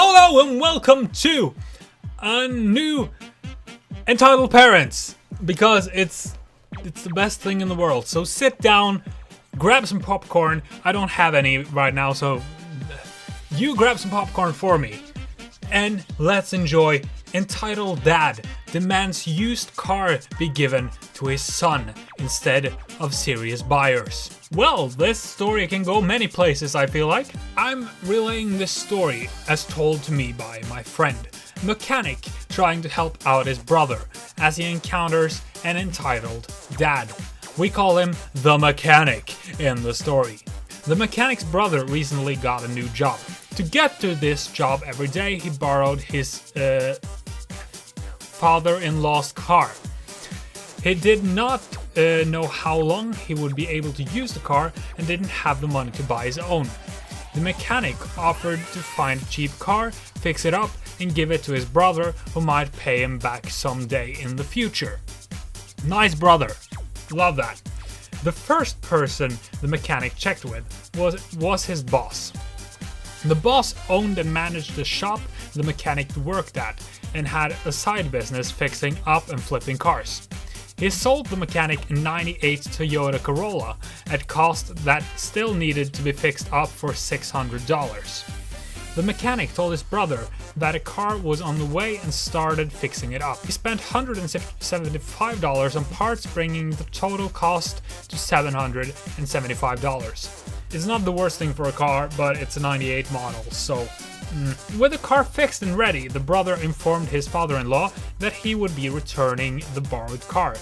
Hello and welcome to a new Entitled Parents, because it's the best thing in the world. So sit down, grab some popcorn. I don't have any right now, so you grab some popcorn for me. And let's enjoy Entitled Dad demands used car be given to his son instead of serious buyers. Well, this story can go many places, I feel like. I'm relaying this story as told to me by my friend, a mechanic trying to help out his brother as he encounters an entitled dad. We call him the mechanic in the story. The mechanic's brother recently got a new job. To get to this job every day, he borrowed his father-in-law's car. He did not know how long he would be able to use the car and didn't have the money to buy his own. The mechanic offered to find a cheap car, fix it up, and give it to his brother, who might pay him back someday in the future. Nice brother. Love that. The first person the mechanic checked with was his boss. The boss owned and managed the shop the mechanic worked at and had a side business fixing up and flipping cars. He sold the mechanic a '98 Toyota Corolla at cost that still needed to be fixed up for $600. The mechanic told his brother that a car was on the way and started fixing it up. He spent $175 on parts, bringing the total cost to $775. It's not the worst thing for a car, but it's a '98 model, so... With the car fixed and ready, the brother informed his father-in-law that he would be returning the borrowed car.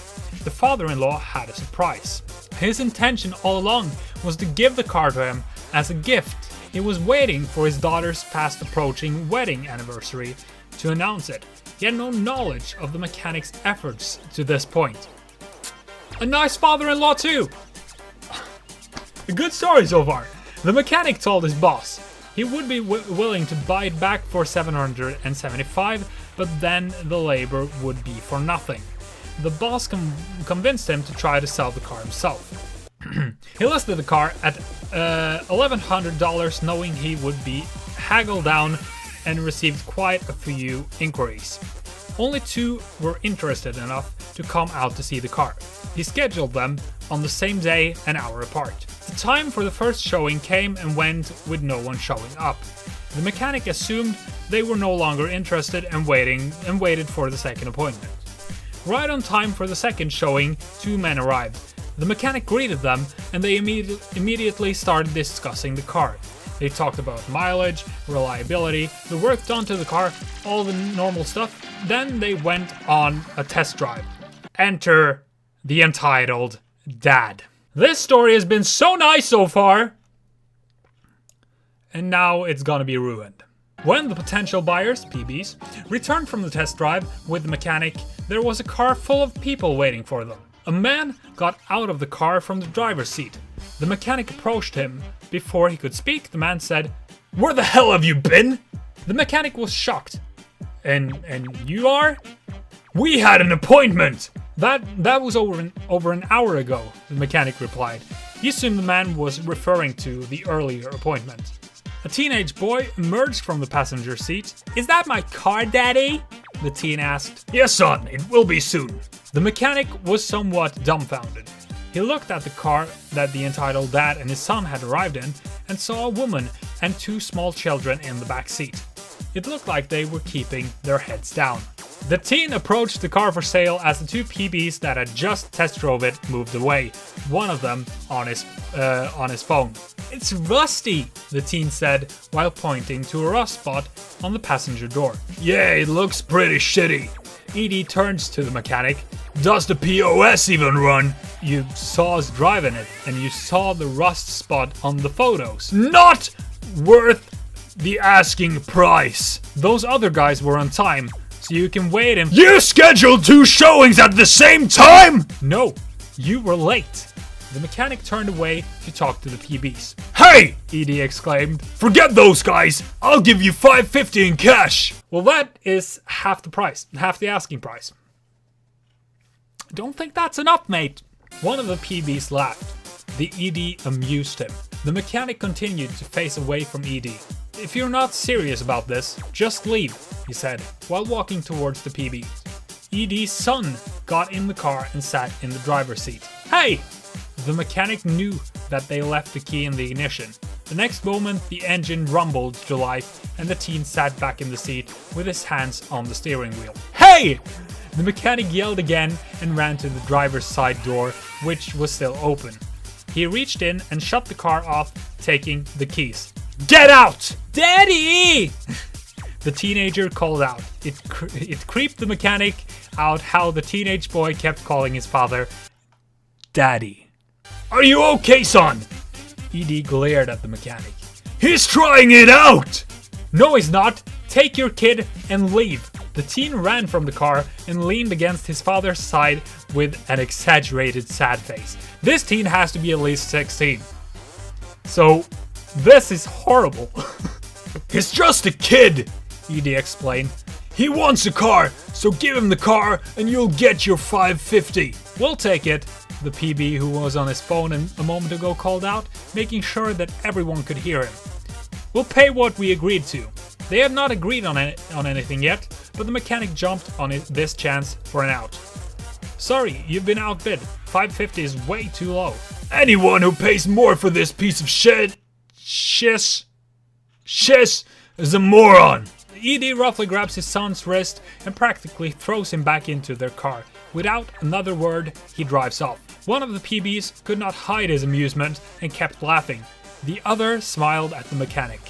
The father-in-law had a surprise. His intention all along was to give the car to him as a gift. He was waiting for his daughter's fast approaching wedding anniversary to announce it. He had no knowledge of the mechanic's efforts to this point. A nice father-in-law too! A good story so far. The mechanic told his boss he would be willing to buy it back for $775, but then the labor would be for nothing. The boss convinced him to try to sell the car himself. He listed the car at $1,100, knowing he would be haggled down, and received quite a few inquiries. Only 2 were interested enough to come out to see the car. He scheduled them on the same day, an hour apart. The time for the first showing came and went with no one showing up. The mechanic assumed they were no longer interested and waited for the second appointment. Right on time for the second showing, 2 men arrived. The mechanic greeted them and they immediately started discussing the car. They talked about mileage, reliability, the work done to the car, all the normal stuff. Then they went on a test drive. Enter the entitled dad. This story has been so nice so far, and now it's gonna be ruined. When the potential buyers, PBs, returned from the test drive with the mechanic, there was a car full of people waiting for them. A man got out of the car from the driver's seat. The mechanic approached him. Before he could speak, the man said, "Where the hell have you been?" The mechanic was shocked. And you are? "We had an appointment!" That was over an hour ago, the mechanic replied. He assumed the man was referring to the earlier appointment. A teenage boy emerged from the passenger seat. "Is that my car, Daddy?" the teen asked. "Yes, son, it will be soon." The mechanic was somewhat dumbfounded. He looked at the car that the entitled dad and his son had arrived in and saw a woman and 2 small children in the back seat. It looked like they were keeping their heads down. The teen approached the car for sale as the 2 PBs that had just test drove it moved away, one of them on his phone. "It's rusty," the teen said while pointing to a rust spot on the passenger door. "Yeah, it looks pretty shitty." Edie turns to the mechanic. "Does the POS even run?" "You saw us driving it, and you saw the rust spot on the photos." "Not worth the asking price. Those other guys were on time, so you can wait and..." "You scheduled 2 showings at the same time?" "No, you were late." The mechanic turned away to talk to the PBs. "Hey!" Edie exclaimed. "Forget those guys! I'll give you $550 in cash!" Well, that is half the price, half the asking price. "Don't think that's enough, mate." One of the PBs laughed. The ED amused him. The mechanic continued to face away from ED. "If you're not serious about this, just leave," he said, while walking towards the PB. ED's son got in the car and sat in the driver's seat. "Hey!" The mechanic knew that they left the key in the ignition. The next moment, the engine rumbled to life and the teen sat back in the seat with his hands on the steering wheel. "Hey!" The mechanic yelled again and ran to the driver's side door, which was still open. He reached in and shut the car off, taking the keys. "Get out! Daddy!" The teenager called out. It creeped the mechanic out how the teenage boy kept calling his father Daddy. "Are you okay, son?" ED glared at the mechanic. "He's trying it out!" "No, he's not. Take your kid and leave." The teen ran from the car and leaned against his father's side with an exaggerated sad face. This teen has to be at least 16. So, this is horrible. "He's just a kid," ED explained. "He wants a car, so give him the car and you'll get your $5.50. "We'll take it," the PB who was on his phone a moment ago called out, making sure that everyone could hear him. "We'll pay what we agreed to." They had not agreed on anything yet, but the mechanic jumped on this chance for an out. "Sorry, you've been outbid. $5.50 is way too low." "Anyone who pays more for this piece of shish is a moron." ED roughly grabs his son's wrist and practically throws him back into their car. Without another word, he drives off. One of the PBs could not hide his amusement and kept laughing. The other smiled at the mechanic.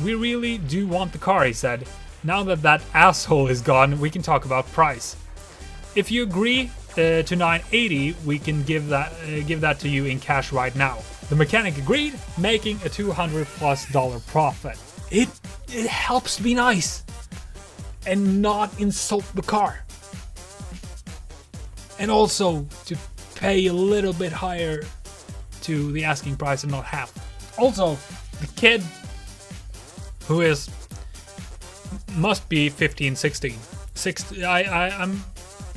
"We really do want the car," he said. "Now that that asshole is gone, we can talk about price. If you agree to $9.80, we can give that to you in cash right now." The mechanic agreed, making a $200+ profit. It helps be nice and not insult the car. And also to pay a little bit higher to the asking price and not half. Also, the kid who must be 15, 16.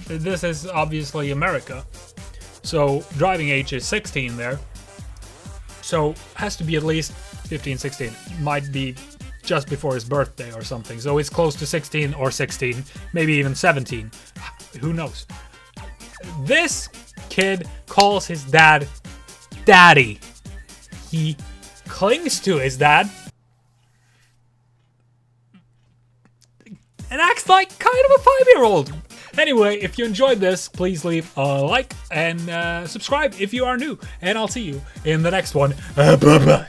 This is obviously America. So driving age is 16 there. So has to be at least 15, 16. Might be just before his birthday or something. So it's close to 16 or 16, maybe even 17. Who knows? This kid calls his dad Daddy. He clings to his dad and acts like kind of a 5-year-old. Anyway, if you enjoyed this, please leave a like and subscribe if you are new. And I'll see you in the next one. Bye-bye.